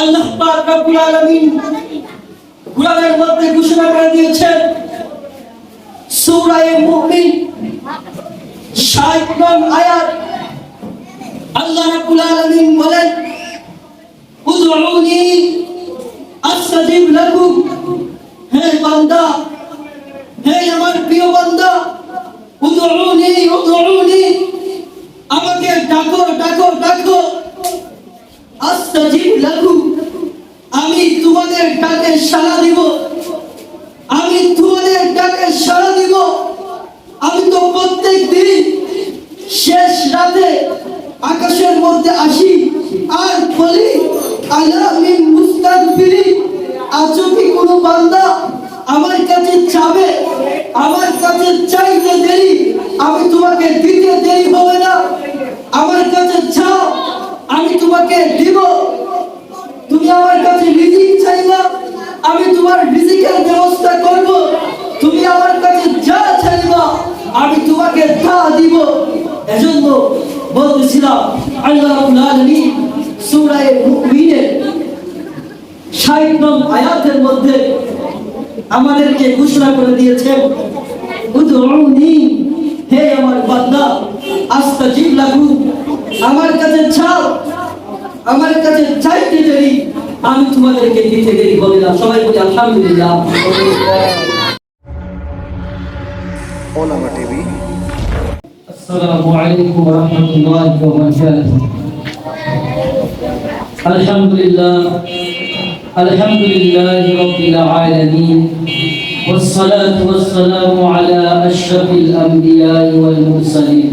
আল্লাহ পাক রব্বুল আলামিন কুরআনের মধ্যে ঘোষণা করে দিয়েছেন সূরা মুমিন 60 নং আয়াত আল্লাহ রাব্বুল আলামিন বলেন উদউনি আস্তাজিব লাকুম। হে বান্দা, হে আমার প্রিয় বান্দা, উদউনি উদউনি, আমাকে ডাকো ডাকো ডাকো, আস্তাজিব লাকুম, আমি তোমাদের ডাকে সাড়া দিব, আমি তোমাদের ডাকে সাড়া দিব। আমি তো প্রত্যেক দিন শেষ রাতে আকাশের মধ্যে আসি আর বলি আলা মিন মুস্তাগফিরিন, আজও কি কোনো বান্দা আমার কাছে চাবে? আমার কাছে চাইতে দেরি, আমি তোমাকে দিতে দেরি হবে না। আমার কাছে চাও, আমি তোমাকে দিব। তুমি আমার কাছে রিজিক চাইবা, আমি তোমার রিজিকের ব্যবস্থা করব। তুমি আমার কাছে যা চাইবা, আমি তোমাকে তা দিব। এজন্য বলতেছিলাম আল্লাহ রাব্বুল আলামিন সূরা মুমিনের 60 নং আয়াতের মধ্যে আমাদেরকে ঘোষণা করে দিয়েছেন উদউনি, হে আমার বান্দা, আস্তাজিব লাকুম, আমার কাছে চাও, আমার কাছে চাইতে দেরি, আমি তোমাদেরকে দিতে দেরি হবে না। সবাই বলি আলহামদুলিল্লাহ। ওলামা টিভি। আসসালামু আলাইকুম ওয়া রাহমাতুল্লাহি ওয়া বারাকাতুহু। আলহামদুলিল্লাহ, আলহামদুলিল্লাহি রাব্বিল আলামিন, ওয়াসসালাতু ওয়াসসালামু আলা আশরাফিল আমবিয়াই ওয়াল মুরসালিন।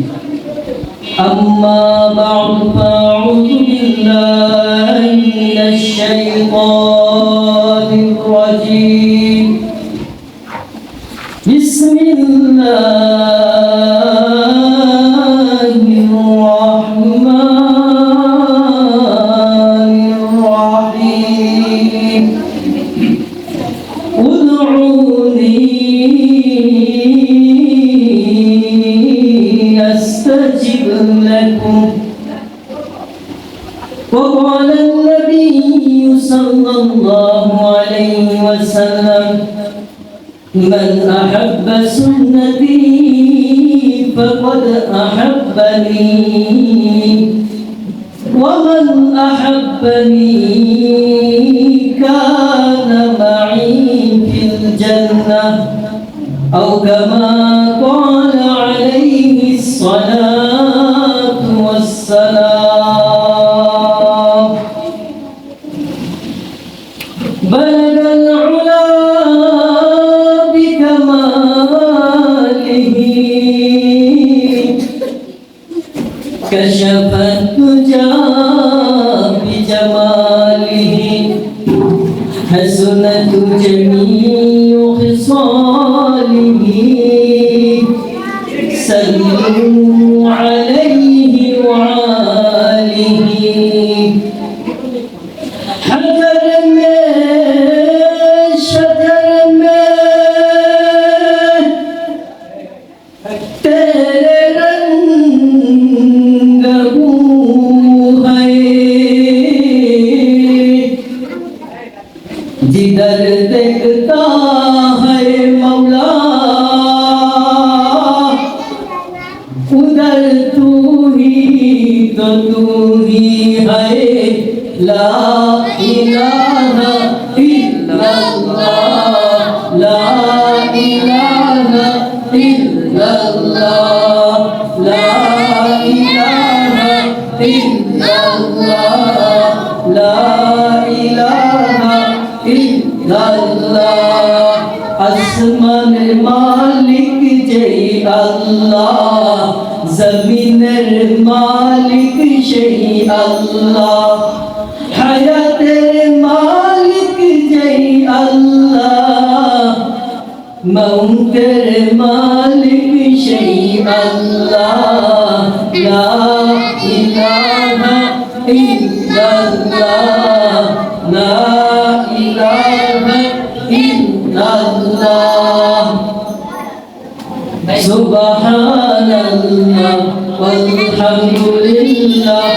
أما بعد فأعوذ بالله من الشيطان الرجيم. بسم الله الرحمن الرحيم. ادعوني أستجب لكم. وقال النبي صلى الله عليه وسلم من أحب سنتي فقد أحبني ومن أحبني كان معي في الجنة أو كما قال عليه الصلاة والسلام. بلغ العلا بكماله، كشف الدجى بجماله، حسنت جميع خصاله. سلموا عليه وآله. حجر میں شجر میں تیرے رنگ بو ہے، جدھر دیکھتا ہے مولا ادھر تو ہی تو تو ہی ہے. لا الہ الا اللہ، لا الہ الا اللہ، لا الہ الا اللہ، لا الہ الا اللہ. আসমান মালিক যেই আল্লাহ, জমিনের মালিক সেই আল্লাহ, হায়াতের মালিক যেই আল্লাহ, মৌতের মালিক সেই আল্লাহ. লা ইলাহা ইল্লাল্লাহ, লা ইলাহা ইল্লাল্লাহ. সুবহানাল্লাহ ওয়ালহামদুলিল্লাহ,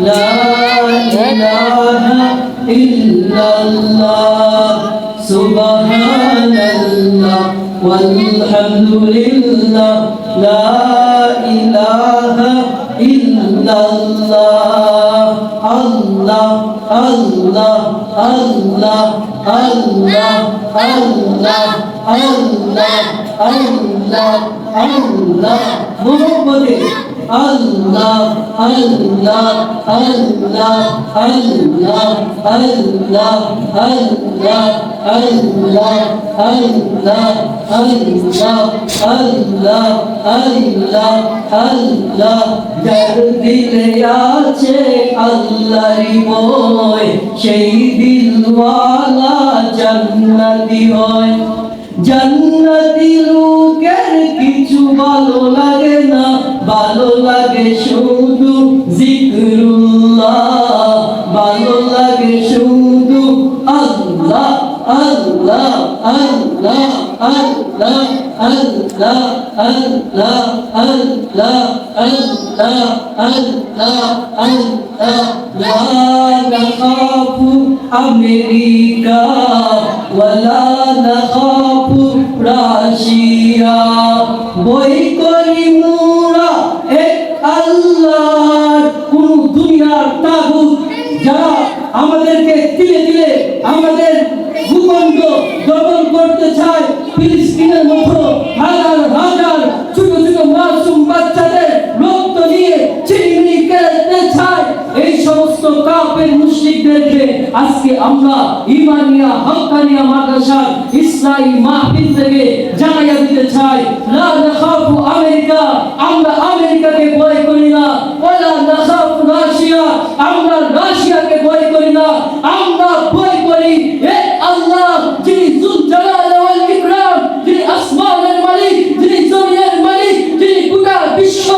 লা ইলাহা ইলাহা ইল্লাল্লাহ সুবহানাল্লাহ walhamdulillah la ilaha illallah Allah Allah Allah Allah Allah Allah Allah Allah Muhammad Allah Allah Allah Allah Allah Allah Allah Allah Allah Allah Allah Allah যার দিলে আছে আল্লাহর ভয় সেই দিলওয়ালা জান্নাতি হয় জান্নাতি লোকের কিছু ভালো লাগে না ভালো লাগে শুধু জিকরুল্লাহ ভালো লাগে শুধু আল্লাহ আল্লাহ আল্লাহ আল্লাহ আল্লাহ আল্লাহ আল্লাহ আল্লাহ আল্লাহ আল্লাহ লা নাখাফু আমেরিকা ওয়ালা নাখাফু রাশিয়া বই করি মোরা এক আল্লাহর কোন দুনিয়ার তাগুত যারা আমাদেরকে তিলে তিলে আমাদের ভূখণ্ড দখল করতে চায় ফিলিস্তিনের মতো হাজার হাজার ছোট ছোট মাসুম বাচ্চাদের রক্ত নিয়ে চিনিমিনি খেলতে চায় এই সমস্ত কাফের মুশরিকদেরকে আজকে আমরা ইমানিয়া হক্কানিয়া মাদ্রাসা ইসলামী মাহফিল থেকে জানাইয়া দিতে চাই লা নাখাফু আমেরিকা আমরা আমেরিকাকে ভয় করি না ওয়ালা নাখাফু রাশিয়া আমরা রাশিয়াকে ভয় করি না আমরা ভয় করি এক আল্লাহ যিনি যুল জালাল ওয়াল ইকরাম যিনি আসমানের মালিক যিনি জমিনের মালিক যিনি গোটা বিশ্ব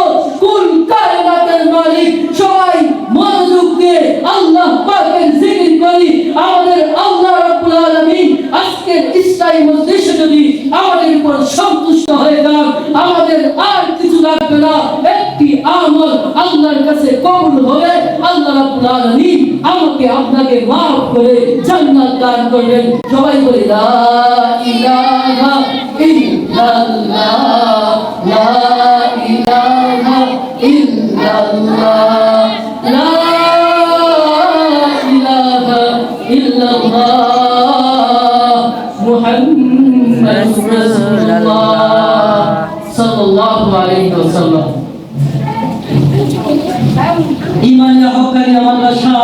কুল কায়নাতের মালিক সবাই মনোযোগ দিয়ে আল্লাহ পাকের জিকির করি আমাদের আল্লাহ রাব্বুল আলামিন আজকের ইসলামী মজলিসে যদি আমাদের উপর সন্তুষ্ট হয়ে যান আমাদের আর কিছু লাগবে না একটি আমল আল্লাহর কাছে কবুল হবে আল্লাহ রাব্বুল আলামিন আমাকে আপনাকে maaf করে জান্নাত দান করবেন সবাই বলি লা ইলাহা ইল্লাল্লাহ লা ইলাহা ইল্লাল্লাহ লা ইলাহা ইল্লাল্লাহ মুহাম্মাদুর রাসূলুল্লাহ সাল্লাল্লাহু আলাইহি ওয়াসাল্লাম ইমানিয়া হক্কানিয়া মাদ্রাসা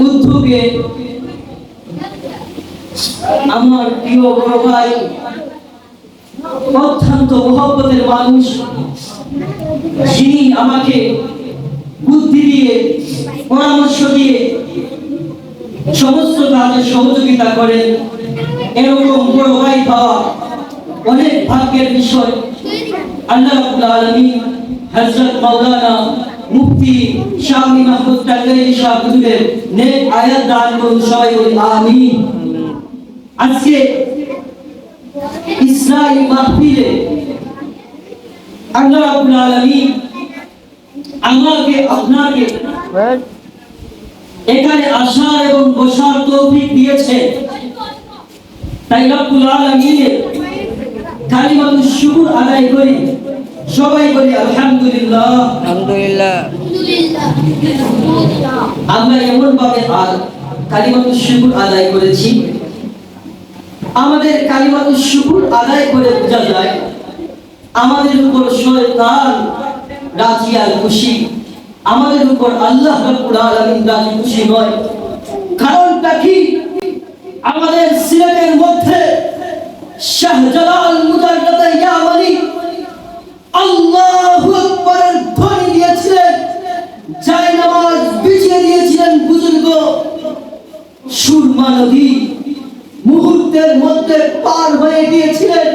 উদ্যোগে আমার প্রিয় বড় ভাই অত্যন্ত মহব্বতের মানুষ যিনি আমাকে বুদ্ধি দিয়ে পরামর্শ দিয়ে সমস্ত কাজে সহযোগিতা করেন এরকম বড় ভাই পাওয়া অনেক ভাগ্যের বিষয় আল্লাহ রাব্বুল আলামিন হযরত মাওলানা মুফতি শামী মাহমুদ টাঙ্গাইলী সাহেব হুজুরের নেক আয়াত দান করুন সবাই বলি আমিন আজকে ইসলামী মাহফিলে আল্লাহ রাব্বুল আলামিন আমাকে আপনাকে এখানে আসার এবং বসার তৌফিক দিয়েছে তাই রব্বুল আলামিনের কালিমাতুশ শুকর আদায় করি সবাই বলি আলহামদুলিল্লাহ আলহামদুলিল্লাহ আমরা এমন ভাবে আর কালিমাতুশ শুকর আদায় করেছি আমাদের কালিমাতুশ শুকর আদায় করে বোঝা যায় আমাদের উপর শয়তান রাজি আর খুশি আমাদের উপর আল্লাহ রাব্বুল আলামিন রাজি খুশি নয় কারণটা কি আমাদের সিলেটের মধ্যে শাহজালাল মুজাদ্দিদ ইয়ামানি আল্লাহু আকবারের ধ্বনি দিয়েছিলেন জায় নামাজ বিছিয়ে দিয়েছিলেন বুজুর্গ সুরমা নদী মুহূর্তের মধ্যে পার হয়ে গিয়েছিলেন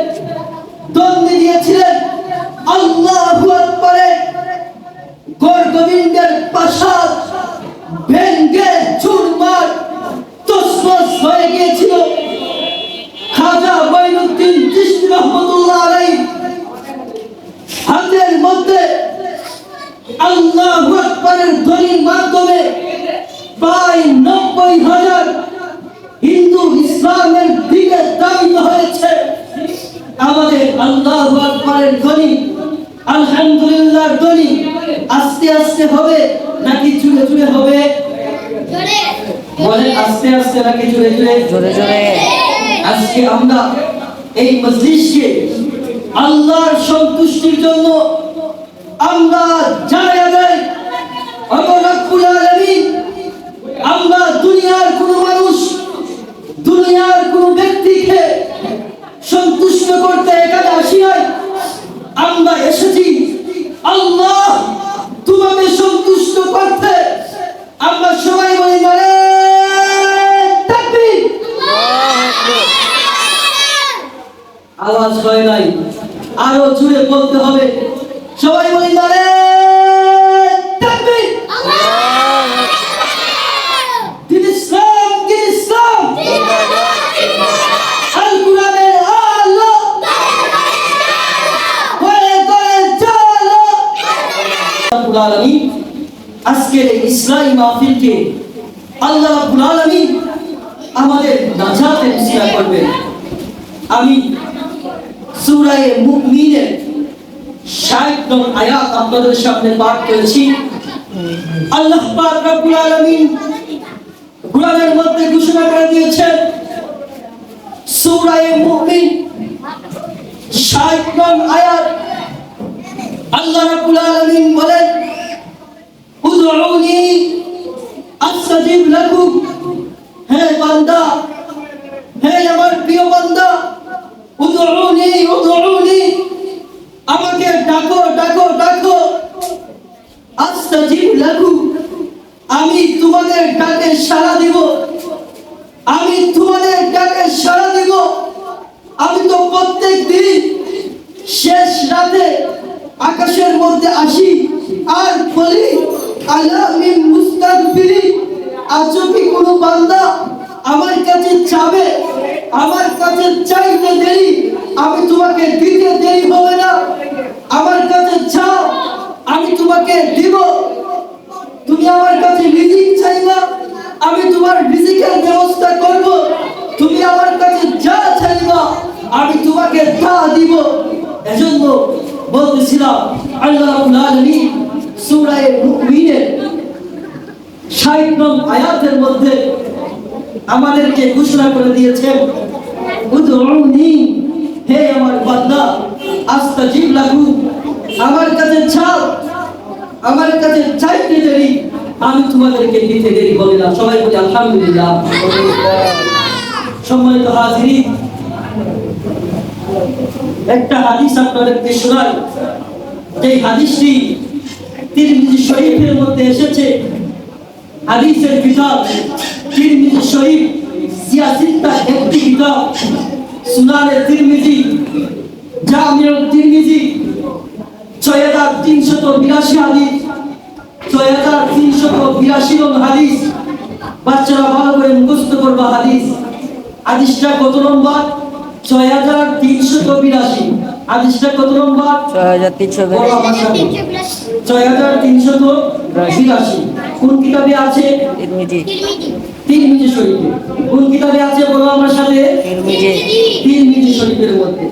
দণ্ডি দিয়েছিলেন আল্লাহু আকবারে গোবিন্দের প্রাসাদ ভেঙ্গে চুরমার তসনস হয়ে গিয়েছিল খাজা বাইনুদ্দিন চিশতি রহমাতুল্লাহ আলাইহি হাতের মধ্যে আল্লাহু আকবারের ধ্বনি প্রায় 90,000 হিন্দু ইসলামের দিকে ধাবিত হয়েছে। আমাদের আল্লাহু আকবারের ধ্বনি, আলহামদুলিল্লাহর ধ্বনি আস্তে আস্তে হবে নাকি জোরে জোরে হবে? বলেন আস্তে আস্তে নাকি জোরে জোরে? জোরে জোরে। আজকে আমরা এই মজলিসকে আল্লাহর সন্তুষ্টির জন্য আমরা জানাইয়া দেই, আল্লাহ রাব্বুল আলামিন, আমরা দুনিয়ার কোনো মানুষ, দুনিয়ার কোনো ব্যক্তিকে সন্তুষ্ট করতে এখানে আসি নাই। আমরা এসেছি আল্লাহ তোমাকে সন্তুষ্ট করতে। আমরা সবাই বলি নারে তাকবীর। আওয়াজ হয় নাই, আরো জোরে বলতে হবে। সবাই বলি নারে তাকবীর। দিন ইসলাম, দিন ইসলাম, আল কুরআনের আলো ঘরে ঘরে চলো। রাব্বুল আলামিন আজকের এই ইসলামী মাহফিলকে আল্লাহ রাব্বুল আলামিন আমাদের নাজাতের উসিলা করবেন। আমি সূরা মুমিনের 60 নং আয়াত আপনাদের সামনে পাঠ করেছি। আল্লাহ পাক রব্বুল আলামিন কুরআনের মধ্যে ঘোষণা করে দিয়েছেন, সূরা মুমিন 60 নং আয়াত, আল্লাহ রাব্বুল আলামিন বলেন, উদউনি আস্তাজিব লাকুম। হে বান্দা, হে আমার প্রিয় বান্দা, উদউনি উদউনি, আমাকে ডাকো ডাকো ডাকো, আস্তাজিব লাকুম, আমি তোমাদের ডাকে সাড়া দিব। আমি তোমাদের ডাকে সাড়া দিব। আমি তো প্রত্যেক দিন শেষ রাতে আকাশের মধ্যে আসি আর বলি, আলা মিন মুস্তাগফিরি, আজও কি কোনো বান্দা আমার কাছে চাবে? আমার কাছে চাইতে দেরি, আমি তোমাকে দিতে দেরি হবে না। আমার কাছে চাও, আমি তোমাকে দিব। তুমি আমার কাছে রিজিক চাইবা, আমি তোমার রিজিকের ব্যবস্থা করব। তুমি আমার কাছে যা চাইবা, আমি তোমাকে তা দিব। এজন্য বলতেছিলাম, আল্লাহ রাব্বুল আলামিন সূরা মুমিনের 60 নং আয়াতের মধ্যে আমাদেরকে ঘোষণা করে দিয়েছেন, উদউনি, হে আমার বান্দা, আস্তাজিব লাকুম, আমার কাছে চাও, আমার কাছে চাইতে দেরি, আমি তোমাদেরকে দিতে দেরি হবে না। সবাই বলি আলহামদুলিল্লাহ। সম্মানিত হাজিরিন, একটা হাদিস আপনাদেরকে শোনাই। এই হাদিসটি তিরমিজি শরীফের মধ্যে এসেছে। হাদিসের কিতাব তিরমিজি শরীফ, সিয়াসিত্তা একটি কিতাব, সুনানে তিরমিজি, জামিউত তিরমিজি, 6382 হাদিস, 6382 নং হাদিস। বাচ্চারা ভালো করে মুখস্থ করবা হাদিস। হাদিসটা কত নম্বর? 6382। হাদিসটা কত নম্বর? 6382। কোন কিতাবে আছে? তিরমিজি শরীফে। কোন কিতাবে আছে বলো আমার সাথে? তিরমিজি শরীফের মধ্যে।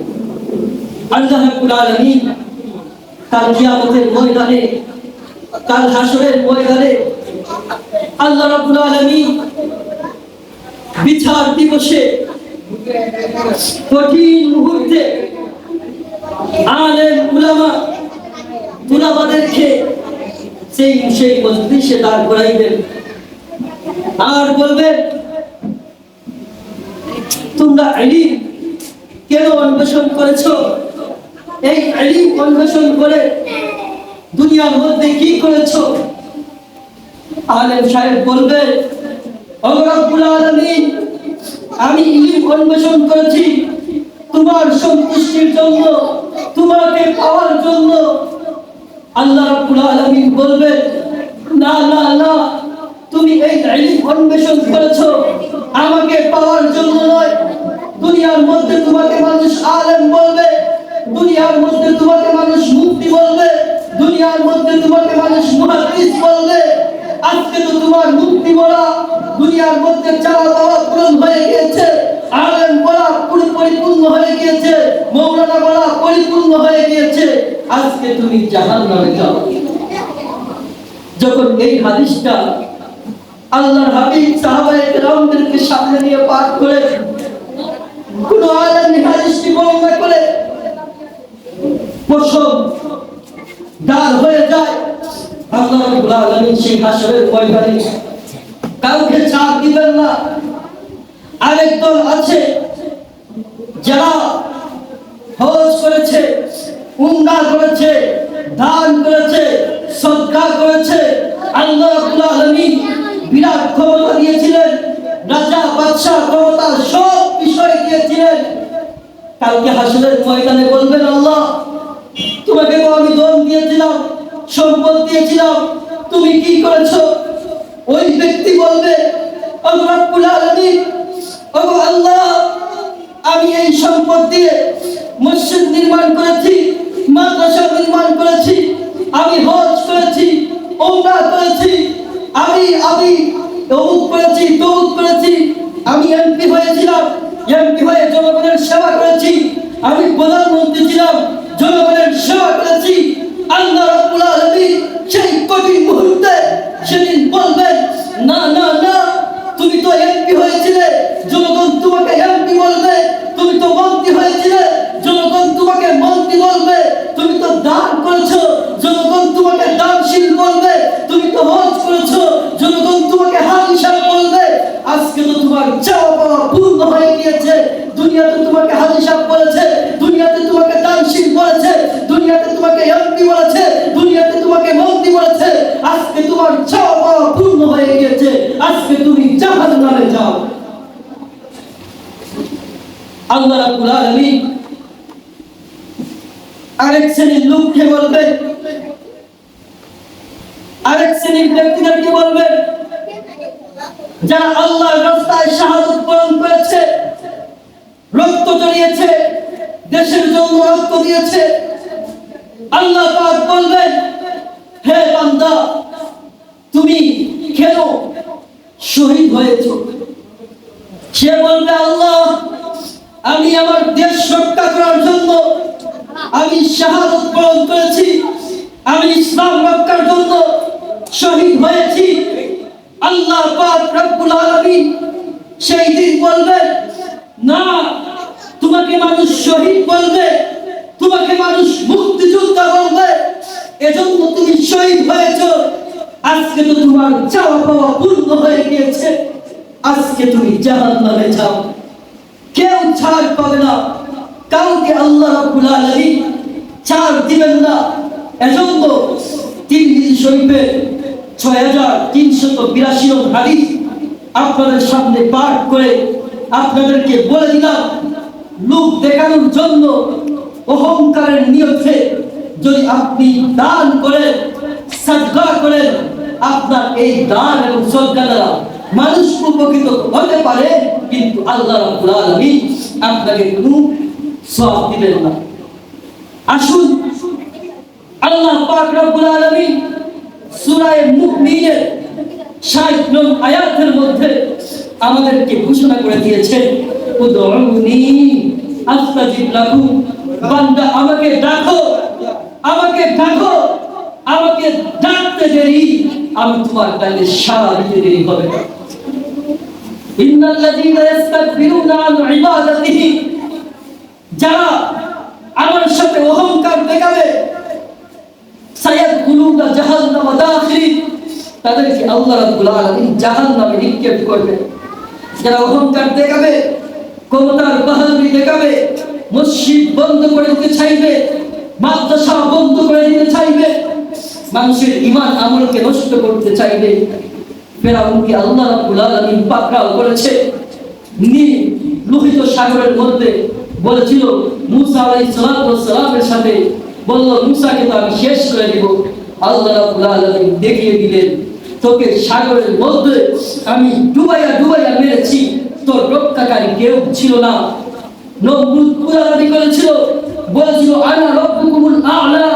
আল্লাহ রাব্বুল আলামিন কাল কিয়ামতের ময়দানে, কাল হাসরের ময়দানে আল্লাহ রাব্বুল আলামিন বিচার দিবসে কঠিন মুহূর্তে আলেম উলামাদেরকে সেই মজলিসে দাঁড় করাইবেন আর বলবেন, তোমরা ইলম কেন অন্বেষণ করেছো? এই ইলম অন্বেষণ করে দুনিয়ার মধ্যে কি করেছো? আলেম সাহেব বলবেন, আল্লাহ রাব্বুল আলামিন, আমি ইলম অন্বেষণ করেছি তোমার সন্তুষ্টির জন্য, তোমাকে পাওয়ার জন্য। আল্লাহ রাব্বুল আলামিন বলবেন, না না না, তুমি এই ইলম অন্বেষণ করেছো আমাকে পাওয়ার জন্য নয়। দুনিয়ার মধ্যে তোমাকে মানুষ আলেম বলবে, দুনিয়ার মধ্যে তোমাকে মানুষ মুফতি বলবে, দুনিয়ার মধ্যে তোমাকে মানুষ মুহাদ্দিস বলবে। আজকে তো তোমার মুক্তি বলা দুনিয়ার মধ্যে চাওয়া পাওয়া পূরণ হয়ে গিয়েছে, আলেম বলা পরিপূর্ণ হয়ে গিয়েছে, মৌলানা বলা পরিপূর্ণ হয়ে গিয়েছে, আজকে তুমি জাহান্নামে যাও। যখন এই হাদিসটা আল্লাহর হাবিব সাহাবায়ে কেরামদেরকে সামনে নিয়ে পাঠ করে কোন আলেম হাদিসটি বর্ণনা করে প্রসব দাঁড় হয়ে যায়, আল্লাহ রাব্বুল আলামিন সেই হাসরের ময়দানে কাউকে ছাড় দিবেন না। আরেক দল আছে যারা হজ করেছে, উমরা করেছে, দান করেছে, সদকা করেছে, আল্লাহ রাব্বুল আলামিন বিরাট ক্ষমতা দিয়েছিলেন, রাজা বাদশা ক্ষমতা সব বিষয় দিয়েছিলেন। কালকে হাসরের ময়দানে বলবেন, আল্লাহ তোমাকে আমি ধন দিয়েছিলাম, সম্পদ দিয়েছিলাম, তুমি কি করেছো? ওই ব্যক্তি বলবে, আল্লাহ রাব্বুল আলামিন, ও আল্লাহ আমি এই সম্পদ দিয়ে মসজিদ নির্মাণ করেছি, মাদ্রাসা নির্মাণ করেছি, আমি হজ করেছি, উমরা করেছি, আমি দৌদ করেছি, আমি এমপি হয়েছিলাম, এমপি হয়ে জনগণের সেবা করেছি, আমি প্রধানমন্ত্রী ছিলাম, জনগণের সেবা করেছি। আল্লাহ রাব্বুল আলামিন সেই কঠিন মুহূর্তে সেদিন বলবেন, না না না, তুমি তো এমপি হয়েছিলে, জনগণ তোমাকে এমপি বলবে, তুমি তো মন্ত্রী হয়েছিলে, জনগণ তোমাকে মন্ত্রী বলবে, তুমি তো দান করেছো, জনগণ তোমাকে দানশীল বলবে, তুমি তো হজ করেছো, জনগণ তোমাকে হাজি সাহেব বলবে। আজকে তো তোমার চাওয়া পাওয়া পূর্ণ হয়ে গিয়েছে, দুনিয়াতে তোমাকে হাজি সাহেব বলেছে, দুনিয়াতে তোমাকে দানশীল বলেছে, দুনিয়াতে তোমাকে এমপি বলেছে, দুনিয়াতে তোমাকে মন্ত্রী বলেছে, আজকে তোমার চাওয়া পাওয়া পূর্ণ হয়ে গিয়েছে, আজকে তুমি জাহান্নামে যাও। আল্লাহ রাব্বুল আলামিন আরেক শ্রেণীর লোককে বলবেন, আরেক শ্রেণীর ব্যক্তিদেরকে বলবেন যারা আল্লাহর রাস্তায় শাহাদাত বরণ করেছে, রক্ত ঝরিয়েছে, দেশের জন্য রক্ত দিয়েছে। আল্লাহ পাক বলবেন, হে বান্দা তুমি কেন শহীদ হয়েছো? সে বলবে, আল্লাহ আমি আমার দেশ রক্ষা করার জন্য আমি শাহাদাত বরণ করেছি, আমি ইসলাম রক্ষার জন্য শহীদ হয়েছি। আল্লাহ পাক রব্বুল আলামিন সেই দিন বলবেন, না, তোমাকে মানুষ শহীদ বলবে, তোমাকে মানুষ মুক্তিযোদ্ধা বলবে, এজন্য তুমি শহীদ হয়েছো। আজকে তো তোমার চাওয়া পাওয়া পূর্ণ হয়ে গিয়েছে, আজকে তুমি জাহান্নামে যাও। কেউ ছাড় পাবে না, কাউকে আল্লাহ রাব্বুল আলামিন ছাড় দিবেন না। এজন্য তিরমিজি শরীফে 6382 নং হাদিস আপনাদের সামনে পাঠ করে আপনাদেরকে বলে দিলাম, লোক দেখানোর জন্য অহংকারের নিয়তে যদি আপনি দান করেন, সাদকা করেন, আপনার এই দান এবং সদকা দ্বারা মানুষ উপকৃত হতে পারে, কিন্তু আল্লাহ রাব্বুল আলামিন আপনাকে কোনো সওয়াব দিবেন না। আসুন আল্লাহ পাক রব্বুল আলামিন সূরা মুমিনের 60 নং আয়াতের মধ্যে আমাদেরকে ঘোষণা করে দিয়েছেন, উদউনি আস্তাজিব লাকুম, বান্দা আমাকে ডাকো, আমাকে ডাকো, আমাকে ডাকতে দেরি আমি তোমার কাছে সাড়া দিতে দেরি হবে না। ইন্নাল্লাযীনা ইস্তাকবিরুনা আন ইবাদাতিহি, যারা আমার সাথে অহংকার দেখাবে, সায়াদখুলুনা জাহান্নাম দাখিরিন, তাদেরকে আল্লাহ রাব্বুল আলামিন জাহান্নামে নিক্ষেপ করবে। যারা অহংকার দেখাবে, ক্ষমতার বাহাদুরি দেখাবে, মসজিদ বন্ধ করে দিতে চাইবে, মাদ্রাসা বন্ধ করে দিতে চাইবে, মানুষের ঈমান আমলকে নষ্ট করতে চাইবে, ফেরাউনকে আল্লাহ রাব্বুল আলামিন পাকড়াও করেছে। লোহিত সাগরের মধ্যে বলেছিল মুসা আলাইহিস সালামের সাথে, বলল মুসাকে তো আমি শেষ করে দেব। আল্লাহ রাব্বুল আলামিন দেখিয়ে দিলেন, তোকে সাগরের মধ্যে আমি ডুবাইয়া ডুবাইয়া মেরেছি, তোর রক্ষাকারী কেউ ছিল না। নমরুদ কুলাবাদি করেছিল, বলেছিল আনা রব্বুকুমুল আ'লা,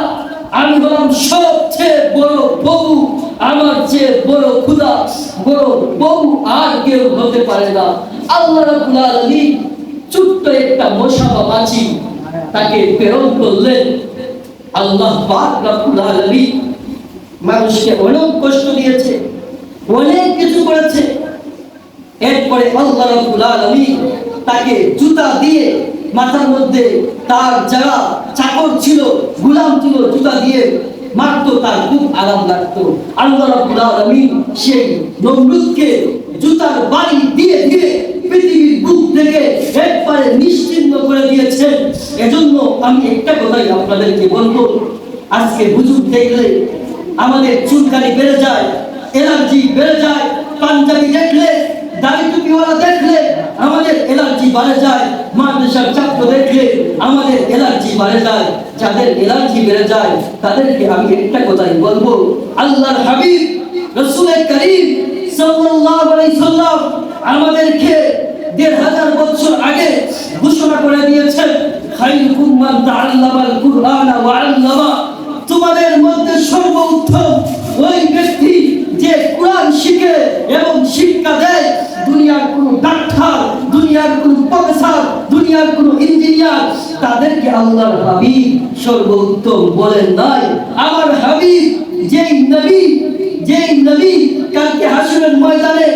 আমি হলাম সবচেয়ে বড় প্রভু, আমার চেয়ে বড় খোদা, বড় বউ আর কেউ হতে পারে না। আল্লাহ রাব্বুল আলামিন ছোট্ট একটা মশা বা মাছি তাকে প্রেরণ করলেন। আল্লাহ পাক রাব্বুল আলামিন মানুষকে অনেক কষ্ট দিয়েছে, অনেক কিছু করেছে। এরপরে আল্লাহ রাব্বুল আলামিন তাকে জুতা দিয়ে মাথার মধ্যে, তার যারা চাকর ছিল, গোলাম ছিল, জুতা দিয়ে মারতো, তার খুব আরাম লাগতো। আল্লাহ রাব্বুল আলামিন সেই নমরুদকে জুতার বাড়ি দিয়ে দিয়ে পৃথিবীর বুক থেকে একবারে নিশ্চিহ্ন করে দিয়েছেন। এজন্য আমি একটা কথাই আপনাদেরকে বলবো, আজকে হুজুর দেখলে আমাদের চুলকানি বেড়ে যায়, এলার্জি বেড়ে যায়। পাঞ্জাবি দেখলে, দাড়ি টুপিওয়ালা দেখলে আমাদের এলার্জি বেড়ে যায়। মাদ্রাসার ছাত্র দেখলে আমাদের এলার্জি বেড়ে যায়। যাদের এলার্জি বেড়ে যায় তাদেরকে আমি একটা কথাই বলবো, আল্লাহর হাবিব রাসূল করিম সাল্লাল্লাহু আলাইহি সাল্লাম আমাদেরকে ১৫০০ বছর আগে ঘোষণা করে দিয়েছেন, খায়রুকুম মান তাআল্লামাল কুরআনা ওয়া আল্লামা। তোমাদের মধ্যে সর্বোত্তম ওই ব্যক্তি যে কোরআন শিখে এবং শিক্ষা দেয়। দুনিয়ার কোন ডাক্তার, দুনিয়ার কোন প্রফেসর, দুনিয়ার কোন ইঞ্জিনিয়ার তাদেরকে আল্লাহর হাবিব সর্বোত্তম বলেন নাই। আমার হাবিব যেই নবী কালকে হাসরের ময়দানে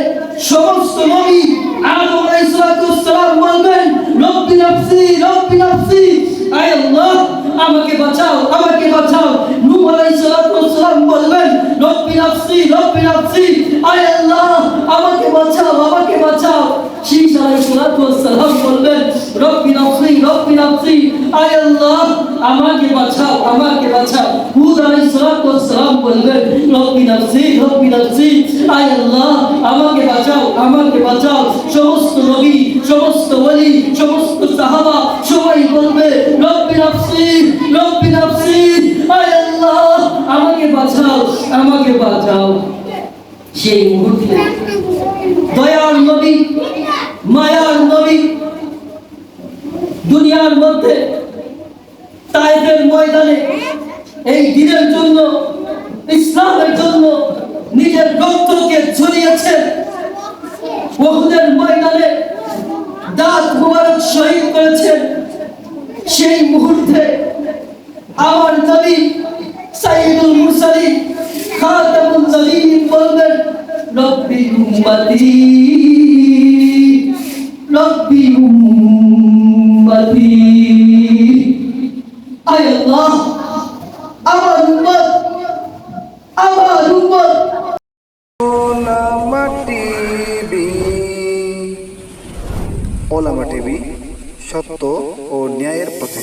সমস্ত নবী আদম আলাইহিস সালাম বলবেন, রব্বি নাফসি রব্বি নাফসি, আয় আল্লাহ আমাকে বাঁচাও, আমাকে বাঁচাও। নূহ আলাইহিস সালাম বলবেন, রব্বি নাফসি রব্বি নাফসি, আয় আল্লাহ আমাকে বাঁচাও, আমাকে বাঁচাও। শীস আলাইহিস সালাম বলবেন, রব্বি নাফসি রব্বি নাফসি, আয় আল্লাহ আমাকে বাঁচাও, আমাকে বাঁচাও। হুদ আলাইহিস সালাম বলবেন, রব্বি নাফসি রব্বি নাফসি, আয় আল্লাহ আমাকে বাঁচাও, আমাকে বাঁচাও। সমস্ত নবী, সমস্ত ওলি, সমস্ত সাহাবা সবাই বলবে, রব্বি নাফসি রব্বি নাফসি, আয় আল্লাহ আমাকে বাঁচাও, আমাকে বাঁচাও। সেই মুহূর্তে দয়ার নবী, মায়ার নবী দুনিয়ার মধ্যে তায়েফের ময়দানে এই দ্বীনের জন্য, ইসলামের জন্য নিজের রক্তকে ঝরিয়েছেন। উহুদের ময়দানে দাঁত মুবারক শহীদ করেছেন। সেই মুহূর্তে আমার নবী সাইয়্যিদুল মুরসালিন খাতামুন নবিয়্যিন বলবেন, রব্বি উম্মতি রব্বি উম্মতি, আয় আল্লাহ আমার উম্মত, আমার উম্মত। ওলামা টিভি, ওলামা টিভি, সত্য ও ন্যায়ের পথে।